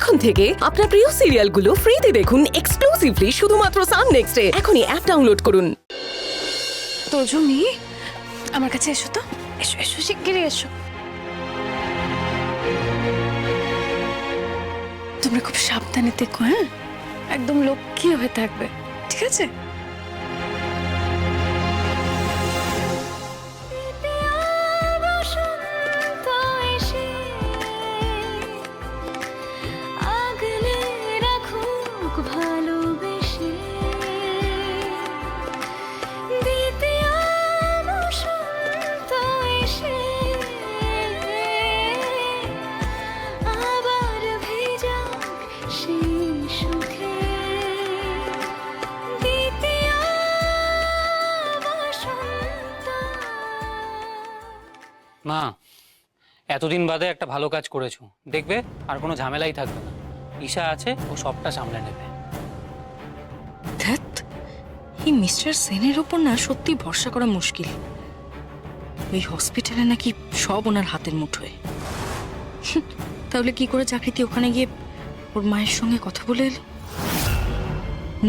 এখন থেকে আপনার প্রিয় সিরিয়ালগুলো ফ্রিতে দেখুন এক্সক্লুসিভলি শুধুমাত্র সান নেক্সটে। এখনই অ্যাপ ডাউনলোড করুন। তোজমি, আমার কাছে এসো তো, এসো এসো, শিগগিরই এসো। তোমরা খুব সাবধানে থেকো, হ্যাঁ? একদম লক্ষ্মী হয়ে থাকবে, ঠিক আছে? মা, এতদিন বাদে একটা ভালো কাজ করেছো, দেখবে আর কোনো ঝামেলাই থাকবে না। ঈশা আছে, ও সবটা সামলে নেবে। ধ্যাৎ, এই মিস্টার সেনের ওপর না সত্যি ভরসা করা মুশকিল। ওই হসপিটালে নাকি সব ওনার হাতের মুঠোয়। তাহলে কি করে চাকরিতে ওখানে গিয়ে ওর মায়ের সঙ্গে কথা বলে এলো?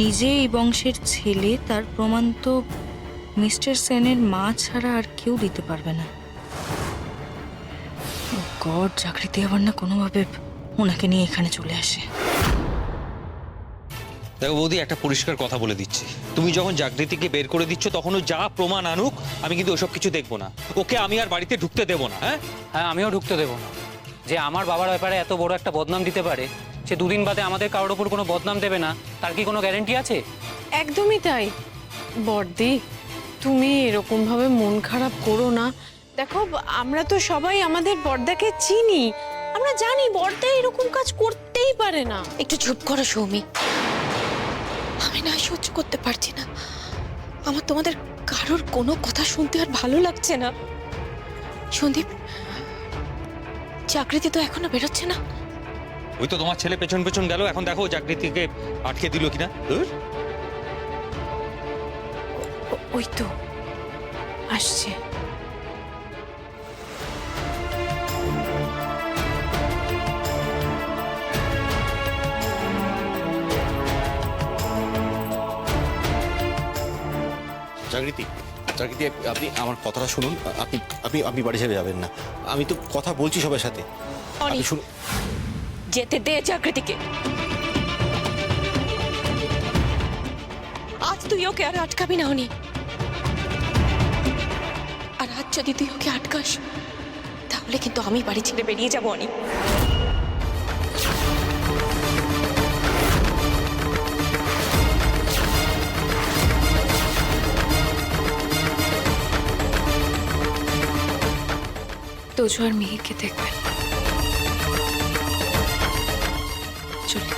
নিজে এই বংশের ছেলে, তার প্রমাণ তো মিস্টার সেনের মা ছাড়া আর কেউ দিতে পারবে না। গড, চাকরিতে আবার না কোনোভাবে ওনাকে নিয়ে এখানে চলে আসে। দেখো বৌদি, একটা পরিষ্কার কথা বলে দিচ্ছি, তুমি যখন জাগৃতিকে বের করে দিচ্ছ তখনও যা প্রমাণ আনুক আমি কিন্তু ওসব কিছু দেখবো না। ওকে আমি আর বাড়িতে ঢুকতে দেবো না। হ্যাঁ, আমিও ঢুকতে দেবো না। যে আমার বাবার ব্যাপারে এত বড় একটা বদনাম দিতে পারে, সে দুদিন বাদে আমাদের কারোর ওপর কোনো বদনাম দেবে না, তার কি কোনো গ্যারেন্টি আছে? একদমই তাই বড়দি, তুমি এরকম ভাবে মন খারাপ করো না। দেখো, আমরা তো সবাই আমাদের বড়দাকে চিনি, আমরা জানি বড়দা এরকম কাজ করতেই পারে না। একটু চুপ করো সৌমি, আমি না সহ্য করতে পারছি না। আমার তোমাদের কারোর কোনো কথা শুনতে আর ভালো লাগছে না। সন্দীপ, চাকরিতে তো এখনো বেরোচ্ছে না। ওই তো তোমার ছেলে পেছন পেছন গেল, এখন দেখো জাগৃতিকে আটকে দিল কিনা। ওই তো আসছে। জাগৃতি, জাগৃতি, আপনি আমার কথাটা শুনুন। আপনি আপনি আপনি বাড়ি ছেড়ে যাবেন না। আমি তো কথা বলছি সবার সাথে। আপনি শুনুন। যেতে দে চাকরিটিকে। আজ তুই ওকে আর আটকাবি না উনি। আর আজ যদি তুই ওকে আটকাস তাহলে কিন্তু আমি বাড়ি ছেড়ে বেরিয়ে যাবো অনি। তোজো আর মিহিরকে দেখবেন। চলি।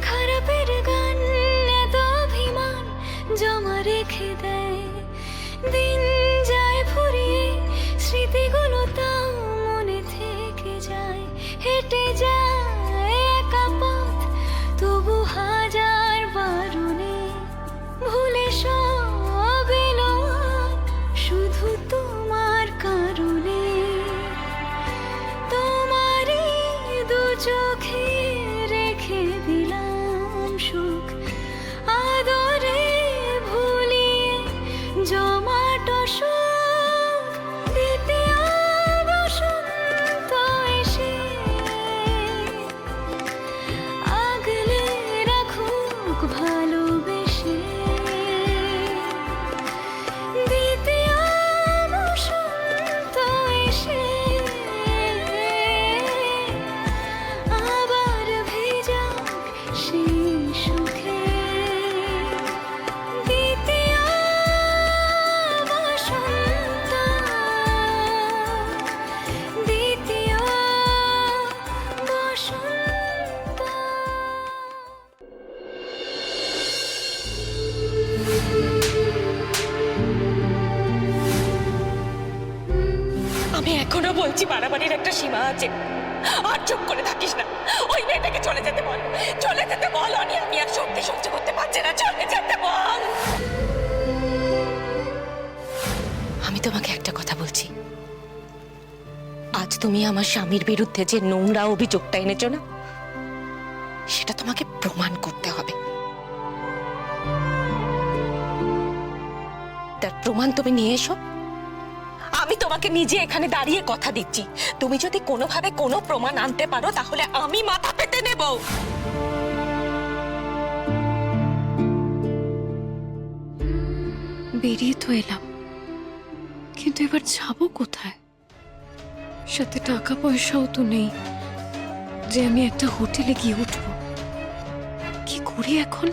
খারাপের গান এত অভিমান জমা রেখে দেয়, দিন যায় ফুরিয়ে স্মৃতিগুলো তাও মনে থেকে যায়। হেঁটে যায় একা পথ তবু হাজার বারণে, ভুলে সব এলো শুধু তোমার কারণে। তোমারই দু চোখে রেখে দিলাম সুখ, আদরে ভুলিয়ে জমাট সুখ। দ্বিতীয় বসন্ত এসে আগলে রাখুক ভালোবেসে। দ্বিতীয় বসন্ত এসে আবার ভেজাক সেই সুখে। দ্বিতীয় বসন্ত, দ্বিতীয় বসন্ত। আমি এখনো বলছি বাড়াবাড়ির একটা সীমা আছে। আর চুপ করে থাকিস না, ওই মেয়েটাকে চলে যেতে বল। আমার স্বামীর বিরুদ্ধে যে নোংরা অভিযোগটা এনেছো না, সেটা তোমাকে প্রমাণ করতে হবে। তার প্রমাণ তুমি নিয়ে এসো। আমি তোমাকে নিজে এখানে দাঁড়িয়ে কথা দিচ্ছি, তুমি যদি কোনোভাবে কোনো প্রমাণ আনতে পারো তাহলে আমি মাথা পেতে নেব। বেরিয়ে তো এলাম, কিন্তু এবার যাবো কোথায়? সাথে টাকা পয়সাও তো নেই যে আমি একটা হোটেলে গিয়ে উঠবো। কি করি এখন?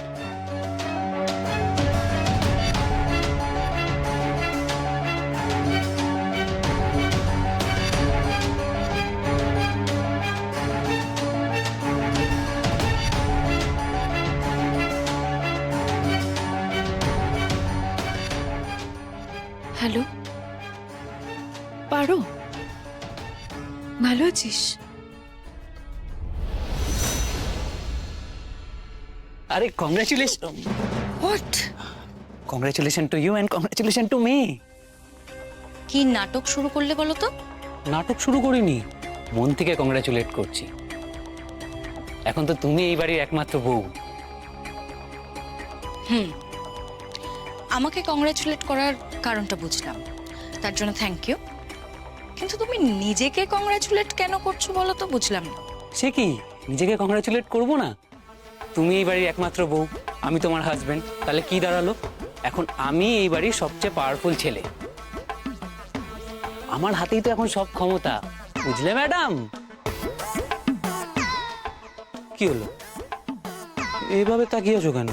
হ্যালো, পারো? ভালো আছিস? আরে congratulation. What? Congratulation to you and congratulation to me. কি নাটক শুরু করলে বলো তো? নাটক শুরু করিনি, মন থেকে কংগ্রেচুলেট করছি। এখন তো তুমি এই বাড়ির একমাত্র বউ। আমাকে কংগ্রাচুলেট করার কারণটা বুঝলাম, তার জন্য থ্যাংক ইউ। কিন্তু তুমি নিজেকে কংগ্রাচুলেট কেন করছো বলো তো, বুঝলাম না। সে কি, নিজেকে কংগ্রাচুলেট করবো না? তুমি এই বাড়ির একমাত্র বউ, আমি তোমার হাজবেন্ড, তাহলে কি দাঁড়ালো? এখন আমি এই বাড়ির সবচেয়ে পাওয়ারফুল ছেলে, আমার হাতেই তো এখন সব ক্ষমতা, বুঝলে ম্যাডাম? কি হলো, এইভাবে তাকিয়েছো কেন?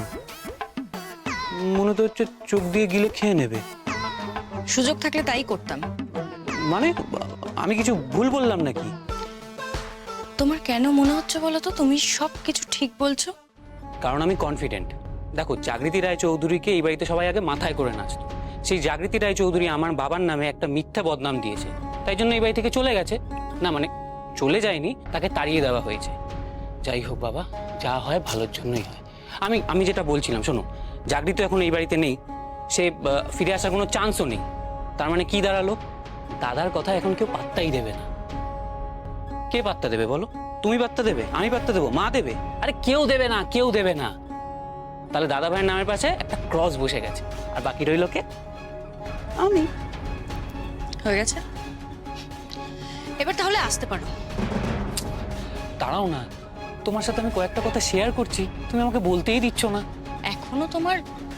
মনে তো হচ্ছে চোখ দিয়ে গিলে খেয়ে নেবে। সুযোগ থাকলে তাই করতাম। মানে আমি কিছু ভুল বললাম নাকি? তোমার কেন মনে হচ্ছে বলো তো তুমি সব কিছু ঠিক বলছো? কারণ আমি কনফিডেন্ট। দেখো, জাগৃতি রায় চৌধুরীকে এই বাড়িতে সবাই আগে মাথায় করে নাচতো। সেই জাগৃতি রায় চৌধুরী আমার বাবার নামে একটা মিথ্যা বদনাম দিয়েছে, তাই জন্য এই বাড়ি থেকে চলে গেছে। না মানে চলে যায়নি, তাকে তাড়িয়ে দেওয়া হয়েছে। যাই হোক বাবা, যা হয় ভালোর জন্যই হয়। আমি যেটা বলছিলাম শোনো, জাগৃতি এখন এই বাড়িতে নেই, সে ফিরে আসার কোনো চান্সও নেই। তার মানে কি দাঁড়ালো? দাদার কথা এখন কেউ পাত্তাই দেবে না। কে পাত্তা দেবে বলো? তুমি পাত্তা দেবে? আমি পাত্তা দেবো? মা দেবে? আরে কেউ দেবে না, কেউ দেবে না। তাহলে দাদা ভাইয়ের নামের পাশে একটা ক্রস বসে গেছে, আর বাকি রইল কে? আমি। হয়ে গেছে, এবার তাহলে আসতে পারো। দাঁড়াও না, তোমার সাথে আমি কয়েকটা কথা শেয়ার করছি, তুমি আমাকে বলতেই দিচ্ছ না। এখনো তোমার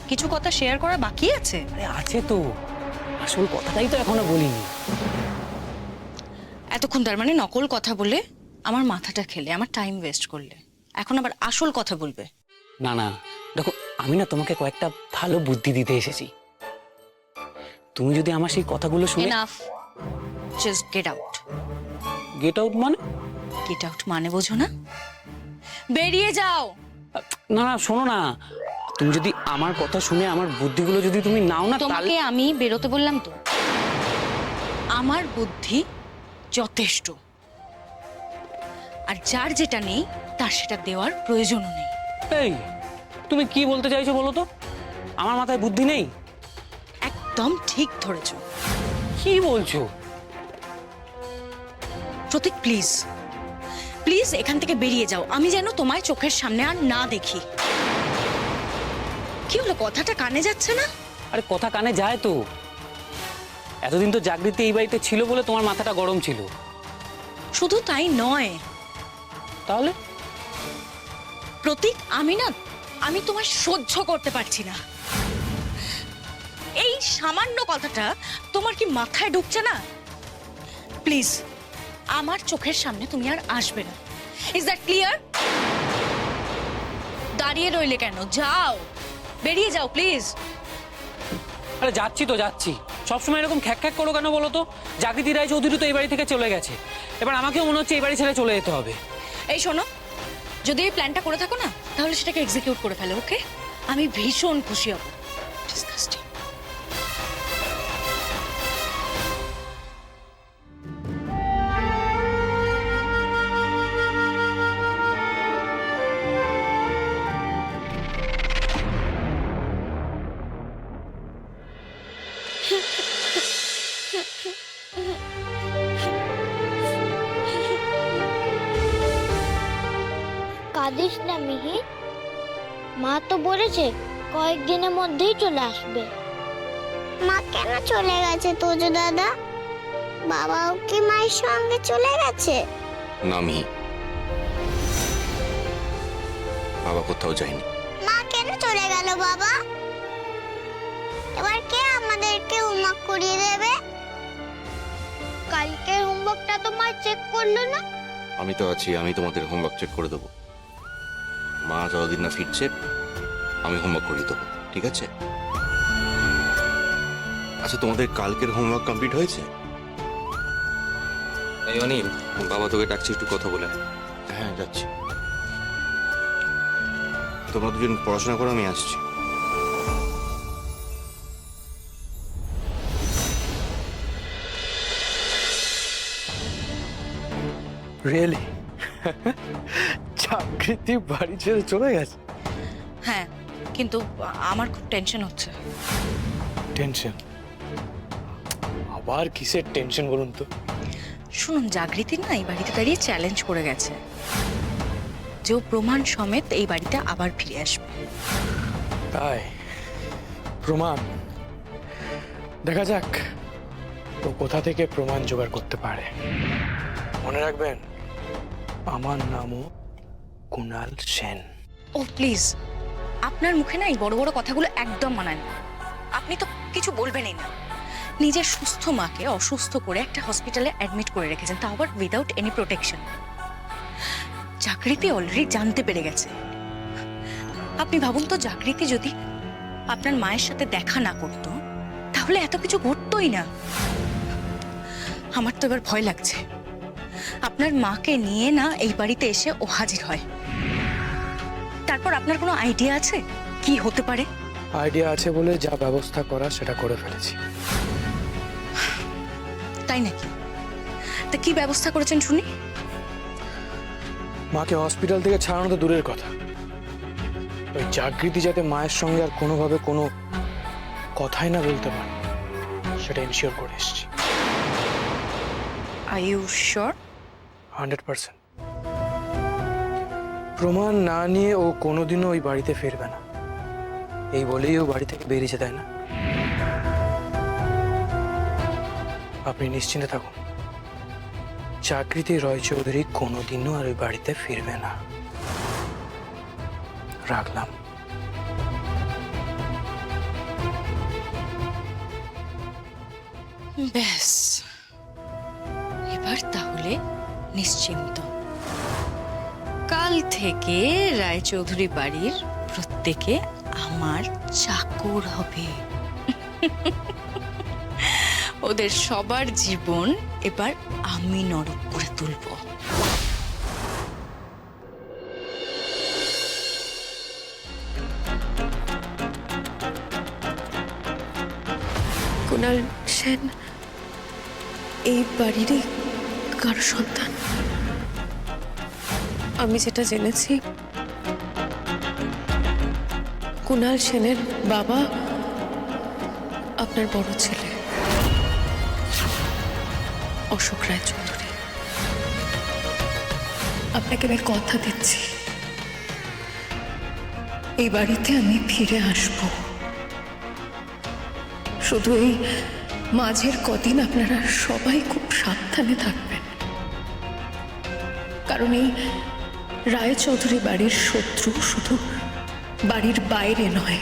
কিছু কথা শেয়ার করা বাকি আছে? আরে আছে তো, আসল কথাটাই তো এখনো বলিনি। এতক্ষণ তার মানে নকল কথা বলে আমার মাথাটা খেলে, আমার টাইম ওয়েস্ট করলে, এখন আবার আসল কথা বলবে? না না, দেখো আমি না তোমাকে কয়েকটা ভালো বুদ্ধি দিতে এসেছি। তুমি যদি আমার সেই কথাগুলো শুনে। Enough, just get out. Get out মানে? গেট আউট মানে বোঝো না? বেরিয়ে যাও। না না, শোনো না, তুমি যদি আমার কথা শুনে আমার বুদ্ধিগুলো যদি তুমি নাও না, তোমাকে তাহলে আমি বেরোতে বললাম তো। আমার বুদ্ধি যথেষ্ট, আর যার যেটা নেই তার সেটা দেওয়ার প্রয়োজনও নেই। এই তুমি কি বলতে চাইছো বলো তো? আমার মাথায় বুদ্ধি নেই? একদম ঠিক ধরেছো। কি বলছো? প্রতীক প্লিজ, প্লিজ এখান থেকে বেরিয়ে যাও, আমি যেন তোমায় চোখের সামনে আর না দেখি। কি হলো, কথাটা কানে যাচ্ছে না? আরে কথা কানে যায় তো। এতদিন তো জাগৃতি এই বাড়িতে ছিল বলে তোমার মাথাটা গরম ছিল। শুধু তাই নয় তাহলে প্রতীক, আমি তোমায় সহ্য করতে পারছি না। এই সামান্য কথাটা তোমার কি মাথায় ঢুকছে না? প্লিজ আমার চোখের সামনে তুমি আর আসবে না। Is that clear? দাঁড়িয়ে রইলে কেন? যাও, বেরিয়ে যাও প্লিজ। আরে যাচ্ছি তো যাচ্ছি, সবসময় এরকম খ্যাক খ্যাক করো কেন বলো তো? জাগৃতি রায় চৌধুরী তো এই বাড়ি থেকে চলে গেছে, এবার আমাকেও মনে হচ্ছে এই বাড়ি ছেড়ে চলে যেতে হবে। এই শোনো, যদি এই প্ল্যানটা করে থাকো না, তাহলে সেটাকে এক্সিকিউট করে ফেলো, ওকে? আমি ভীষণ খুশি হব। Disgusting. কাঁদিস না মিহি, মা তো বলেছে কয়েকদিনের মধ্যেই চলে আসবে। মা কেন চলে গেছে তোজো দাদা? বাবাও কি মায়ের সঙ্গে চলে গেছে? না মিহি, বাবা কোথাও যায়নি। মা কেন চলে গেল বাবা? এবার কে আমাদেরকে হোমওয়ার্ক করিয়ে দেবে? কালকের হোমওয়ার্কটা তো মা চেক করলো না। আমি তো আছি, আমি তোমাদের হোমওয়ার্ক চেক করে দেবো। মা যতদিন না ফিরছে আমি হোমওয়ার্ক করিয়ে দেবো, ঠিক আছে? আচ্ছা, তোমাদের কালকের হোমওয়ার্ক কমপ্লিট হয়েছে? এই অনিল, বাবা তোকে ডাকছি, একটু কথা বলে আয়। হ্যাঁ, যাচ্ছি। তোমরা দুজন পড়াশোনা করো, আমি আসছি। রিয়েলি? চাকরিতে বাড়ি ছেড়ে চলে গেছে? হ্যাঁ, কিন্তু আমার খুব টেনশন হচ্ছে। টেনশন? আবার কিসের টেনশন বলুন তো? শুনুন, জাগৃতি না এই বাড়িতে দাঁড়িয়ে চ্যালেঞ্জ করে গেছে যে ও প্রমাণ সমেত এই বাড়িতে আবার ফিরে আসবে। তাই? প্রমাণ? দেখা যাক ও কোথা থেকে প্রমাণ জোগাড় করতে পারে। মনে রাখবেন, আমার নামও কুণাল সেন। ও প্লিজ, আপনার মুখে না এই বড় বড় কথাগুলো একদম মানায় না। আপনি তো কিছু বলবেনই না। নিজের সুস্থ মাকে অসুস্থ করে একটা হসপিটালে অ্যাডমিট করে রেখেছেন, তাও আবার without any protection. Jagriti already জানতে পেরে গেছে। আপনি ভাবুন তো, জাগৃতি যদি আপনার মায়ের সাথে দেখা না করতো তাহলে এত কিছু ঘটতোই না। আমার তো এবার ভয় লাগছে আপনার মাকে নিয়ে না এই বাড়িতে এসে ও হাজির হয়। তারপর আপনার কোনো আইডিয়া আছে কি হতে পারে? আইডিয়া আছে বলে যা ব্যবস্থা করা সেটা করে ফেলেছি। তাই নাকি? তা কি ব্যবস্থা করেছেন শুনি? মাকে হসপিটাল থেকে ছাড়ানো তো দূরের কথা, ওই জাগৃতি যাতে মায়ের সঙ্গে আর কোনোভাবে কোনো কথাই না বলতে পারে সেটা এনশিওর করে এসেছি। Are you sure? 100%। প্রমাণ না নিয়ে ও কোনোদিনও ওই বাড়িতে ফিরবে না, এই বলেই ও বাড়ি থেকে বেরিয়েছে, তাই না? আপনি নিশ্চিন্তে থাকুন, জাগৃতি রয় চৌধুরী কোনোদিনও আর ওই বাড়িতে ফিরবে না। রাখলাম। ব্যাস, এবার তাহলে নিশ্চিন্ত। কাল থেকে রায়চৌধুরী বাড়ির প্রত্যেকে আমার চাকর হবে। ওদের সবার জীবন এবার আমি নরক করে তুলব। কুণাল সেন এই বাড়িরই কারো সন্তান। আমি যেটা জেনেছি, কুণাল সেনের বাবা আপনার বড় ছেলে অশোক রায়চৌধুরী। আপনাকে আমি কথা দিচ্ছি, এই বাড়িতে আমি ফিরে আসব। শুধু এই মাঝের কদিন আপনারা সবাই খুব সাবধানে থাকবেন, কারণ এই রায়চৌধুরী বাড়ির শত্রু শুধু বাড়ির বাইরে নয়,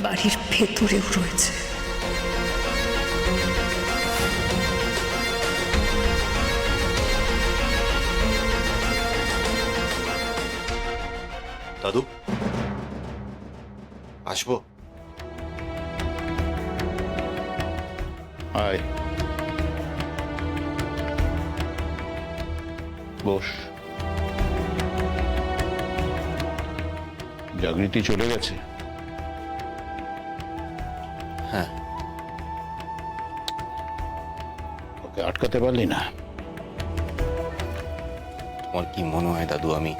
বাড়ির ভেতরেও রয়েছে। দাদু, আসবো? আয়, বস। জাগৃতি চলে গেছে? হ্যাঁ। ওকে আটকাতে পারলি না? তোমার কি মনে হয় দাদু আমি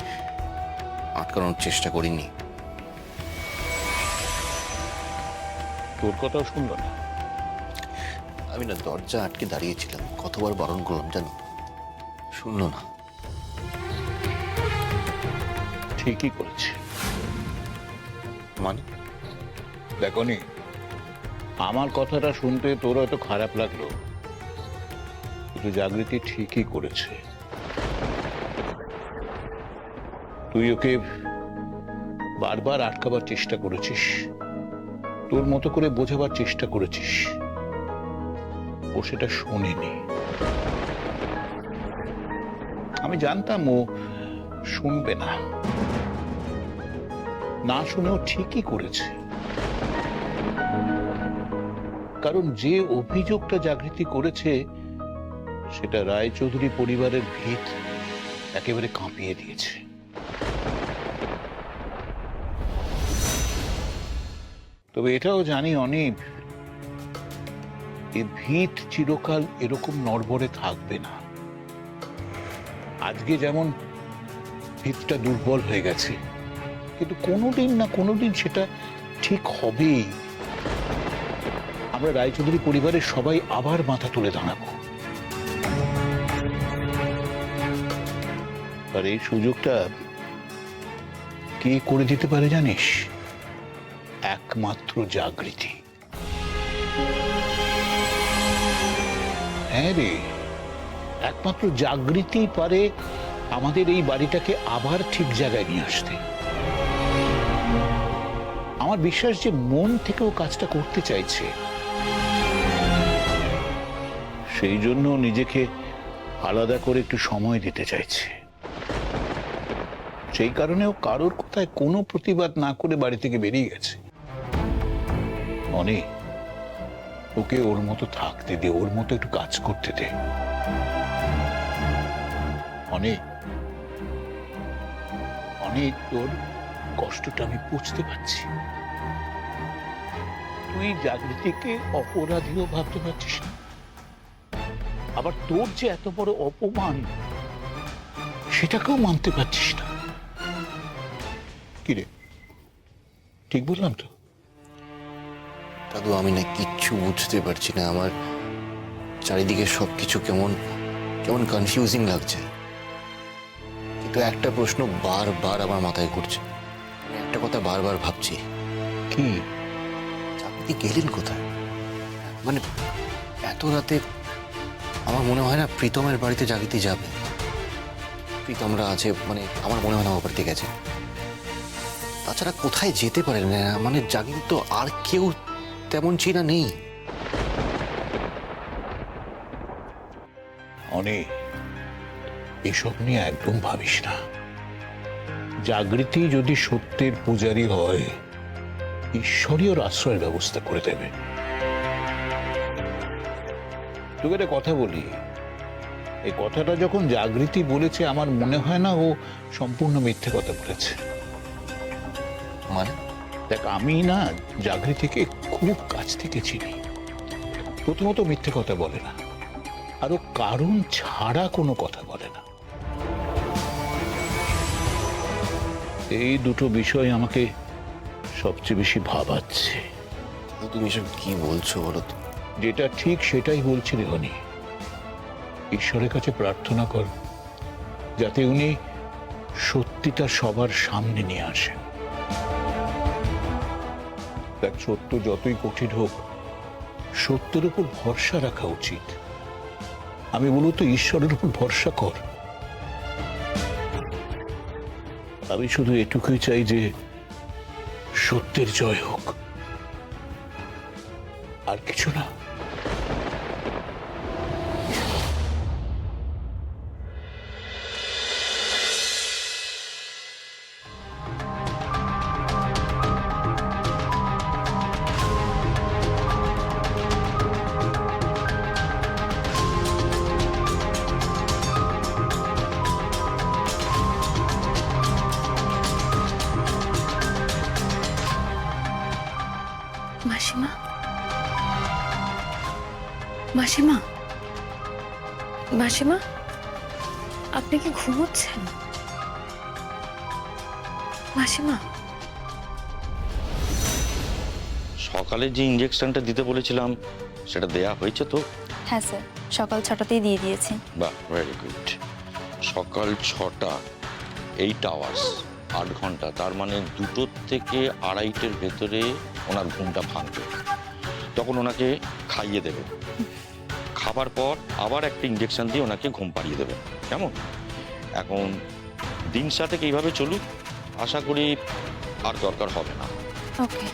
আটকানোর চেষ্টা করিনি? তোর কথাও শুনলো না? আমি না দরজা আটকে দাঁড়িয়েছিলাম, কতবার বারণ করলাম জানো, শুনলো না। ঠিকই করেছে। মানে দেখনি, আমার কথাটা শুনতে তোর হয়তো খারাপ লাগলো, কিন্তু জাগৃতি ঠিকই করেছে। তুই ওকে বারবার আটকাবার চেষ্টা করেছিস, তোর মতো করে বোঝাবার চেষ্টা করেছিস, ও সেটা শোনেনি। আমি জানতাম ও শুনবে না, না শুনেও ঠিকই করেছে। কারণ যে অভিযোগটা জাগৃতি করেছে সেটা রায়চৌধুরী পরিবারের ভিত একেবারে কাঁপিয়ে দিয়েছে। তবে এটাও জানি অনিব, এই ভিত চিরকাল এরকম নড়বড়ে থাকবে না। আজকে যেমন ভিতটা দুর্বল হয়ে গেছে, কিন্তু কোনোদিন না কোনোদিন সেটা ঠিক হবেই। আমরা রায়চৌধুরী পরিবারের সবাই আবার মাথা তুলে দাঁড়াবো। আর এই সুযোগটা কে করে দিতে পারে জানিস? একমাত্র জাগৃতি। হ্যাঁ রে, একমাত্র জাগৃতি পারে আমাদের এই বাড়িটাকে আবার ঠিক জায়গায় নিয়ে আসতে। আমার বিশ্বাস যে মন থেকেও কাজটা করতে চাইছে, সেই জন্য নিজেকে আলাদা করে একটু সময় দিতে চাইছে। সেই কারণেও কারোর কথায় কোনো প্রতিবাদ না করে বাড়ি থেকে বেরিয়ে গেছে। অনেক ওকে ওর মতো থাকতে দে, ওর মতো একটু কাজ করতে দে। অনেক অনেক তোর কষ্টটা আমি বুঝতে পারছি। তুই জাগৃতিকে অপরাধীও ভাবতে পারছিস না, আবার তোর যে এত বড় অপমান সেটাকেও মানতে পারছিস না। কিরে, ঠিক বললাম তো? দাদু, আমি না কিচ্ছু বুঝতে পারছি না। আমার চারিদিকে সবকিছু কেমন কেমন কনফিউজিং লাগছে। কিন্তু একটা প্রশ্ন বারবার আমার মাথায় ঘুরছে, একটা কথা বারবার ভাবছি। কি? আপনি গেলেন কোথায়? মানে এত রাতে আমার মনে হয় না প্রীতমের বাড়িতে জাগৃতি যাবে। প্রীতমরা আছে, মানে আমার মনে হয় না আমার বাড়িতে গেছে। তাছাড়া কোথায় যেতে পারে না, মানে জাগৃতি তো আর কেউ তেমন চেনা নেই। অনেক এসব নিয়ে একদম ভাবিস না। জাগৃতি যদি সত্যের পূজারী হয়, ঈশ্বরই ওর আশ্রয়ের ব্যবস্থা করে দেবে। তোকে একটা কথা বলি, এই কথাটা যখন জাগৃতি বলেছে, আমার মনে হয় না ও সম্পূর্ণ মিথ্যে কথা বলেছে। মানে দেখ, আমি না জাগৃতিকে খুব কাছ থেকে চিনি। প্রথমত মিথ্যে কথা বলে না, আরো কারণ ছাড়া কোনো কথা বলে না। এই দুটো বিষয় আমাকে সবচেয়ে বেশি ভাবাচ্ছে। তুমি এসব কি বলছো বলো তো? যেটা ঠিক সেটাই বলছি রে হনি। ঈশ্বরের কাছে প্রার্থনা কর যাতে উনি সত্যিটা সবার সামনে নিয়ে আসেন। দেখ, সত্য যতই কঠিন হোক, সত্যের উপর ভরসা রাখা উচিত। আমি বলবো তো, ঈশ্বরের উপর ভরসা কর। আমি শুধু এটুকুই চাই যে সত্যের জয় হোক, আর কিছু না। মাসিমা, মাসিমা, মাসিমা, আপনি কি ঘুমোচ্ছেন? মাসিমা, সকালে যে ইঞ্জেকশনটা দিতে বলেছিলাম সেটা দেয়া হয়েছে তো? হ্যাঁ স্যার, সকাল 6টাতেই দিয়ে দিয়েছি। বাহ, ভেরি গুড। সকাল 6টা, 8 আওয়ার্স। 8 ঘন্টা, তার মানে 2 থেকে 2.5-এর ভেতরে ওনার ঘুমটা ভাঙবে। তখন ওনাকে খাইয়ে দেবে, খাবার পর আবার একটা ইঞ্জেকশন দিয়ে ওনাকে ঘুম পাড়িয়ে দেবে। কেমন? এখন দিন 7 এইভাবে চলুক, আশা করি আর দরকার হবে না। ওকে।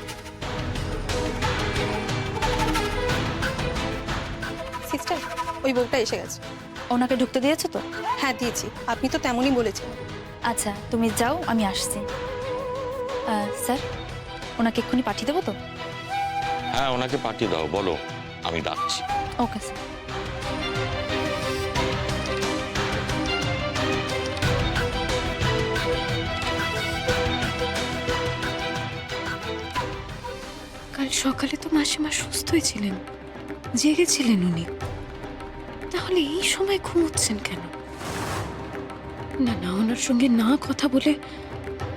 সিস্টার, ওই বউটা এসে গেছে। ওনাকে ঢুকতে দিয়েছো তো? হ্যাঁ দিয়েছি, আপনি তো তেমনই বলেছেন। আচ্ছা, তুমি যাও, আমি আসছি। স্যার, ওনাকে এক্ষুনি পাঠিয়ে দেবো তো? হ্যাঁ, ওনাকে পাঠিয়ে দাও, বলো আমি ডাকছি। Okay sir. কাল সকালে তো মাসিমা সুস্থই ছিলেন, জেগেছিলেন উনি, তাহলে এই সময় ঘুমোচ্ছেন কেন? না না, ওনার সঙ্গে না কথা বলে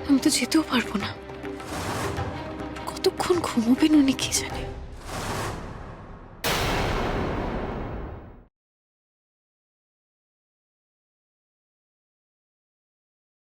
আমি তো যেতেও পারবো না। কতক্ষণ ঘুমোবেন উনি কি জানে।